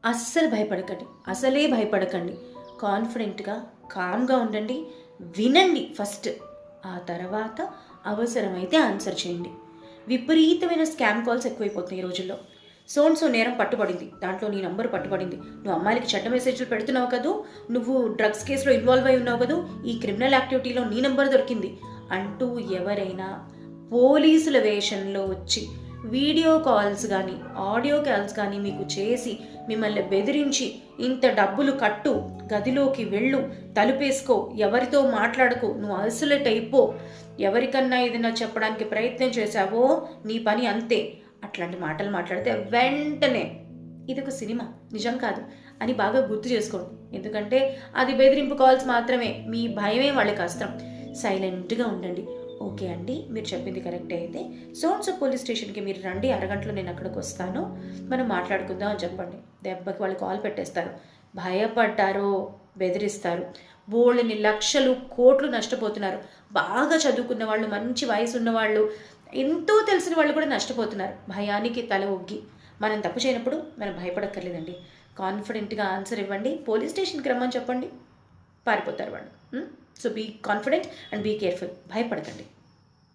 అస్సలు భయపడకండి, అసలే భయపడకండి. కాన్ఫిడెంట్గా, కామ్గా ఉండండి. వినండి ఫస్ట్, ఆ తర్వాత అవసరమైతే ఆన్సర్ చేయండి. విపరీతమైన స్కామ్ కాల్స్ ఎక్కువైపోతున్నాయి ఈ రోజుల్లో. సో నేరం పట్టుబడింది, దాంట్లో నీ నంబర్ పట్టుబడింది, నువ్వు అమ్మాయిలకి చెడ్డ మెసేజ్లు పెడుతున్నావు కదూ, నువ్వు డ్రగ్స్ కేసులో ఇన్వాల్వ్ అయి ఉన్నావు కదూ, ఈ క్రిమినల్ యాక్టివిటీలో నీ నంబర్ దొరికింది అంటూ ఎవరైనా పోలీసుల వేషంలో వచ్చి వీడియో కాల్స్ కానీ ఆడియో కాల్స్ కానీ మీకు చేసి మిమ్మల్ని బెదిరించి ఇంత డబ్బులు కట్టు, గదిలోకి వెళ్ళు, తలుపేసుకో, ఎవరితో మాట్లాడుకో, నువ్వు ఐసోలేట్ అయిపో, ఎవరికన్నా ఏదైనా చెప్పడానికి ప్రయత్నం చేశావో నీ పని అంతే, అట్లాంటి మాటలు మాట్లాడితే వెంటనే ఇది ఒక సినిమా, నిజం కాదు అని బాగా గుర్తు చేసుకోండి. ఎందుకంటే అది బెదిరింపు కాల్స్ మాత్రమే, మీ భయమే వాళ్ళకి అస్త్రం. సైలెంట్గా ఉండండి. ఓకే అండి, మీరు చెప్పింది కరెక్టే అయితే సో పోలీస్ స్టేషన్కి మీరు రండి, అరగంటలో నేను అక్కడికి వస్తాను, మనం మాట్లాడుకుందాం అని చెప్పండి. దెబ్బకి వాళ్ళు కాల్ పెట్టేస్తారు. భయపడ్డారో బెదిరిస్తారు. బోళ్ళని లక్షలు కోట్లు నష్టపోతున్నారు. బాగా చదువుకున్న వాళ్ళు, మంచి వయసు ఉన్నవాళ్ళు, ఎంతో తెలిసిన వాళ్ళు కూడా నష్టపోతున్నారు భయానికి తల ఒగ్గి. మనం తప్పు చేయనప్పుడు మనం భయపడక్కర్లేదండి. కాన్ఫిడెంట్గా ఆన్సర్ ఇవ్వండి, పోలీస్ స్టేషన్కి రమ్మని చెప్పండి, పారిపోతారు వాళ్ళు. So be confident and be careful. భయపడకండి.